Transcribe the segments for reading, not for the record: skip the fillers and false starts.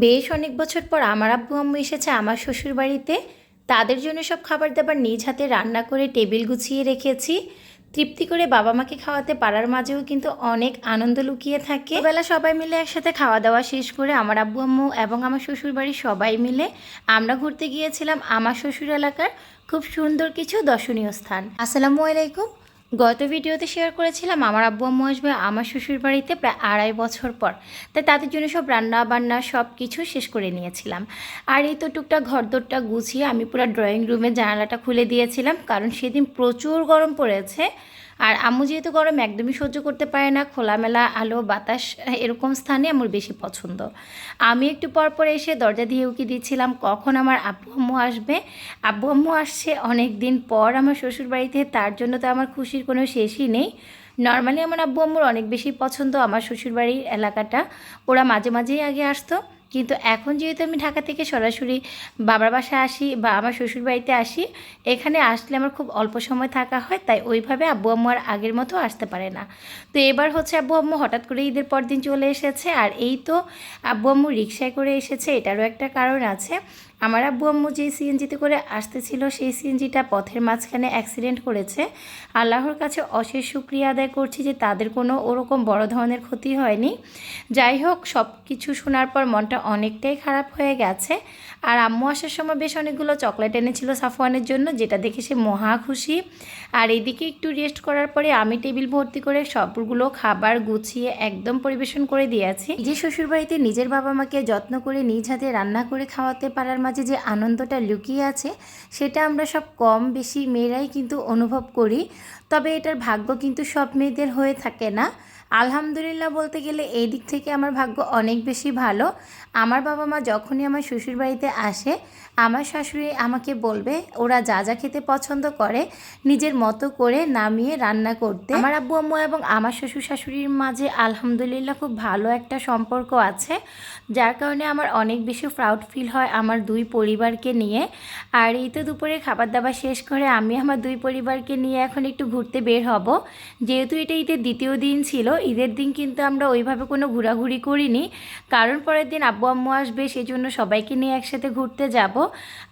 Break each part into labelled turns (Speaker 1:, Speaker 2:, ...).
Speaker 1: বেশ অনেক বছর পর আমার আব্বু আম্মু এসেছে আমার শ্বশুরবাড়িতে। তাদের জন্য সব খাবার দাবার নিজ হাতে রান্না করে টেবিল গুছিয়ে রেখেছি। তৃপ্তি করে বাবা মাকে খাওয়াতে পারার মাঝেও কিন্তু অনেক আনন্দ লুকিয়ে থাকে। বেলা সবাই মিলে একসাথে খাওয়া দাওয়া শেষ করে আমার আব্বু আম্মু এবং আমার শ্বশুরবাড়ির সবাই মিলে আমরা ঘুরতে গিয়েছিলাম আমার শ্বশুর এলাকার খুব সুন্দর কিছু দর্শনীয় স্থান। আসসালামু আলাইকুম। গত ভিডিওতে শেয়ার করেছিলাম আমার আব্বু আম্মু আসবে আমার শ্বশুর বাড়িতে প্রায় 2.5 বছর পর। তাই তাদের জন্য সব রান্না বান্না সব কিছু শেষ করে নিয়েছিলাম। আর এই তো টুকটাক ঘরদোরটা গুছিয়ে আমি পুরো ড্রয়িং রুমের জানালাটা খুলে দিয়েছিলাম, কারণ সেদিন প্রচুর গরম পড়েছে। আর আম্মু যেহেতু গরম একদমই সহ্য করতে পারে না, খোলামেলা আলো বাতাস এরকম স্থানে আমার বেশি পছন্দ। আমি একটু পর পর এসে দরজা দিয়ে উকি দিচ্ছিলাম কখন আমার আব্বু আম্মু আসবে। আব্বু আম্মু আসছে অনেক দিন পর আমার শ্বশুর বাড়িতে, তার জন্য তো আমার খুশির কোনো শেষই নেই। নর্মালি আমার আব্বু আম্মুর অনেক বেশি পছন্দ আমার শ্বশুরবাড়ির এলাকাটা। ওরা মাঝে মাঝেই আগে আসতো, কিন্তু এখন যেহেতু আমি ঢাকা থেকে সরাসরি বাবার বাসায় আসি বা আমার শ্বশুরবাড়িতে আসি, এখানে আসলে আমার খুব অল্প সময় থাকা হয়, তাই ওইভাবে আব্বু আম্মু আর আগের মতো আসতে পারে না। তো এবার হচ্ছে আব্বু আম্মু হঠাৎ করে ঈদের পর দিন চলে এসেছে। আর এই তো আব্বু আম্মু রিকশায় করে এসেছে, এটারও একটা কারণ আছে। আমার আব্বু আম্মু যে সিএনজিতে করে আসতেছিল সেই সিএনজিটা পথের মাঝখানে অ্যাক্সিডেন্ট করেছে। আল্লাহর কাছে অশেষ শুকরিয়া আদায় করছি যে তাদের কোনো ওরকম বড় ধরনের ক্ষতি হয়নি। যাই হোক, সব কিছু শোনার পর মনটা অনেকটাই খারাপ হয়ে গেছে। আর আম্মু আসার সময় বেশ অনেকগুলো চকলেট এনেছিল সাফওয়ানের জন্য, যেটা দেখে সে মহা খুশি। আর এদিকে একটু রেস্ট করার পরে আমি টেবিল ভর্তি করে সবগুলো খাবার গুছিয়ে একদম পরিবেশন করে দিয়েছি। যে শ্বশুরবাড়িতে নিজের বাবা মাকে যত্ন করে নিজ হাতে রান্না করে খাওয়াতে পারার মাঝে যে আনন্দটা লুকিয়ে আছে, সেটা আমরা সব কম বেশি মেয়েরাই কিন্তু অনুভব করি। তবে এটার ভাগ্য কিন্তু সব মেয়েদের হয়ে থাকে না। আলহামদুলিল্লাহ বলতে গেলে এই দিক থেকে আমার ভাগ্য অনেক বেশি ভালো। আমার বাবা মা যখনই আমার শ্বশুরবাড়িতে আসে, আমার শাশুড়ি আমাকে বলবে ওরা যা যা খেতে পছন্দ করে নিজের মতো করে নামিয়ে রান্না করতে। আমার আব্বু আম্মু এবং আমার শ্বশুর শাশুড়ির মাঝে আলহামদুলিল্লাহ খুব ভালো একটা সম্পর্ক আছে, যার কারণে আমার অনেক বেশি প্রাউড ফিল হয় আমার দুই পরিবারকে নিয়ে। আর এই তো দুপুরে খাবার দাবার শেষ করে আমি আমার দুই পরিবারকে নিয়ে এখন একটু ঘুরতে বের হব। যেহেতু এটা ঈদের দ্বিতীয় দিন ছিল, ঈদের দিন কিন্তু আমরা ওইভাবে কোনো ঘোরাঘুরি করিনি, কারণ পরের দিন আব্বু আম্মু আসবে, সেই জন্য সবাইকে নিয়ে একসাথে ঘুরতে যাব।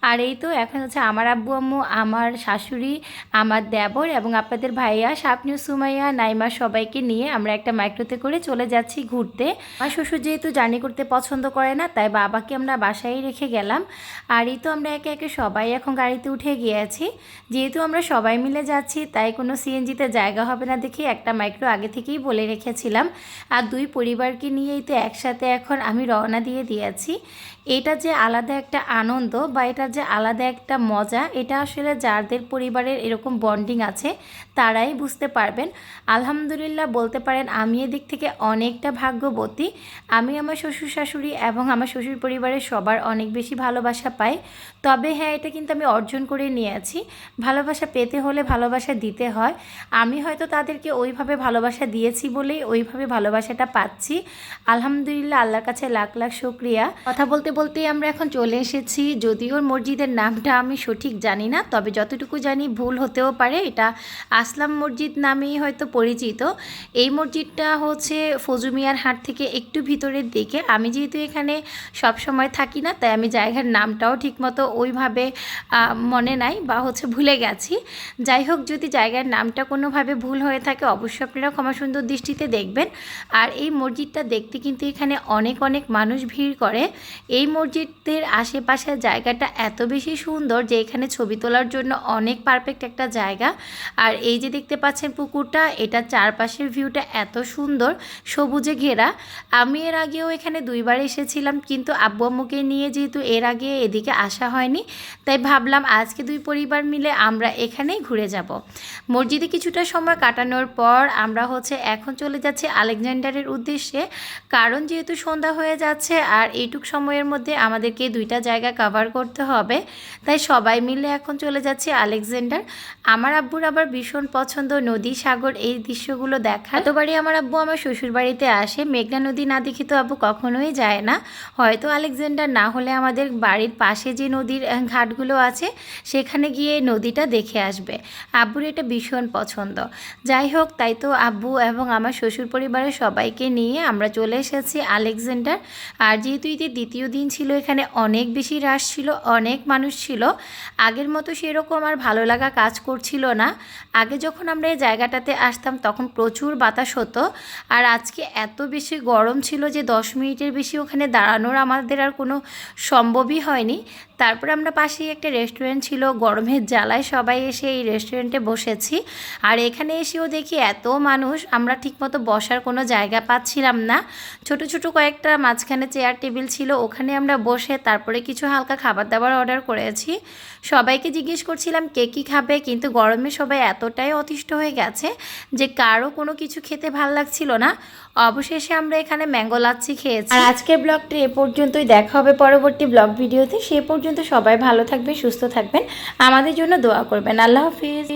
Speaker 1: আর এই তো এখন হচ্ছে আমার আব্বু আম্মু, আমার শাশুড়ি, আমার দেবর এবং আপনাদের ভাইয়া শাপনিউ, সুমাইয়া, নাইমা সবাইকে নিয়ে আমরা একটা মাইক্রোতে করে চলে যাচ্ছি ঘুরতে। আমার শ্বশুর যেহেতু জার্নি করতে পছন্দ করে না, তাই বাবাকে আমরা বাসায় রেখে গেলাম। আর এই তো আমরা একে একে সবাই এখন গাড়িতে উঠে গিয়েছি। যেহেতু আমরা সবাই মিলে যাচ্ছি, তাই কোনো সিএনজিতে জায়গা হবে না দেখে একটা মাইক্রো আগে থেকেই বলে রেখেছিলাম। আর দুই পরিবারকে নিয়েই তো একসাথে এখন আমি রওনা দিয়ে দিয়েছি। এটা যে আলাদা একটা আনন্দ বা এটা যে আলাদা একটা মজা, এটা আসলে যাদের পরিবারের এরকম বন্ডিং আছে তারাই বুঝতে পারবেন। আলহামদুলিল্লাহ বলতে পারেন আমি এদিক থেকে অনেকটা ভাগ্যবতী। আমি আমার শ্বশুর শাশুড়ি এবং আমার শ্বশুর পরিবারের সবার অনেক বেশি ভালোবাসা পাই। তবে হ্যাঁ, এটা কিন্তু আমি অর্জন করে নিয়েছি। ভালোবাসা পেতে হলে ভালোবাসা দিতে হয়। আমি হয়তো তাদেরকে ওইভাবে ভালোবাসা দিয়েছি বলেই ওইভাবে ভালোবাসাটা পাচ্ছি। আলহামদুলিল্লাহ, আল্লাহর কাছে লাখ লাখ শুকরিয়া। কথা বলতে বলতেই আমরা এখন চলে এসেছি। যদিও মসজিদের নামটা আমি সঠিক জানি না, তবে যতটুকু জানি ভুল হতেও পারে, এটা আসলাম মসজিদ নামেই হয়তো পরিচিত। এই মসজিদটা হচ্ছে ফজুমিয়ার হাট থেকে একটু ভিতরের দিকে। আমি যেহেতু এখানে সব সময় থাকি না, তাই আমি জায়গার নামটাও ঠিকমতো ওইভাবে মনে নাই বা হচ্ছে ভুলে গেছি। যাই হোক, যদি জায়গার নামটা কোনোভাবে ভুল হয়ে থাকে অবশ্যই আপনারা ক্ষমা সুন্দর দৃষ্টিতে দেখবেন। আর এই মসজিদটা দেখতে কিন্তু এখানে অনেক অনেক মানুষ ভিড় করে। এই মসজিদের আশেপাশের জায়গাটা এত বেশি সুন্দর যে এখানে ছবি তোলার জন্য অনেক পারফেক্ট একটা জায়গা। আর এই যে দেখতে পাচ্ছেন পুকুরটা, এটা চারপাশের ভিউটা এত সুন্দর, সবুজে ঘেরা। আমি এর আগেও এখানে দুইবার এসেছিলাম, কিন্তু আব্বু আম্মুকে নিয়ে যেহেতু এর আগে এদিকে আসা হয়নি, তাই ভাবলাম আজকে দুই পরিবার মিলে আমরা এখানেই ঘুরে যাব। মসজিদে কিছুটা সময় কাটানোর পর আমরা হচ্ছে এখন চলে যাচ্ছি আলেকজান্ডারের উদ্দেশ্যে, কারণ যেহেতু সন্ধ্যা হয়ে যাচ্ছে আর এইটুক সময়ের মধ্যে আমাদেরকে দুইটা জায়গা কভার করতে হবে, তাই সবাই মিলে এখন চলে যাচ্ছি আলেকজান্ডার। আমার আব্বুর আবার ভীষণ পছন্দ নদী, সাগর এই দৃশ্যগুলো দেখা। এতবারই আমার আব্বু আমার শ্বশুরবাড়িতে আসে, মেঘনা নদী না দেখে তো আব্বু কখনোই যায় না। হয়তো আলেকজান্ডার না হলে আমাদের বাড়ির পাশে যে নদীর ঘাটগুলো আছে সেখানে গিয়ে নদীটা দেখে আসবে। আব্বুর এটা ভীষণ পছন্দ। যাই হোক, তাই তো আব্বু এবং আমার আমার শ্বশুর পরিবারের সবাইকে নিয়ে আমরা চলে এসেছি আলেকজান্ডার। আর যেহেতু ঈদের দ্বিতীয় দিন ছিল, এখানে অনেক বেশি রাশ ছিল, অনেক মানুষ ছিল। আগের মতো সেরকম আর ভালো লাগা কাজ করছিল না। আগে যখন আমরা এই জায়গাটাতে আসতাম তখন প্রচুর বাতাস হতো, আর আজকে এত বেশি গরম ছিল যে 10 মিনিটের বেশি ওখানে দাঁড়ানোর আমাদের আর কোনো সম্ভবই হয়নি। তারপর আমরা পাশেই একটা রেস্টুরেন্ট ছিল, গরমের জ্বালায় সবাই এসে এই রেস্টুরেন্টে বসেছি। আর এখানে এসেও দেখি এত মানুষ, আমরা ঠিকমতো বসার কোনো জায়গা পাচ্ছিলাম না। ছোট ছোট কয়েকটা মাঝখানে চেয়ার টেবিল ছিল, ওখানে আমরা বসে তারপরে কিছু হালকা খাবার দাবার অর্ডার করেছি। সবাইকে জিজ্ঞেস করছিলাম কে কী খাবে, কিন্তু গরমে সবাই এতটাই অতিষ্ঠ হয়ে গেছে যে কারো কোনো কিছু খেতে ভাল লাগছিল না। অবশেষে আমরা এখানে ম্যাঙ্গো লাচ্ছি খেয়েছি। আর আজকের ব্লগটি এ পর্যন্তই, দেখা হবে পরবর্তী ব্লগ ভিডিওতে। সে পর্যন্ত সবাই ভালো থাকবেন, সুস্থ থাকবেন, আমাদের জন্য দোয়া করবেন। আল্লাহ হাফিজ।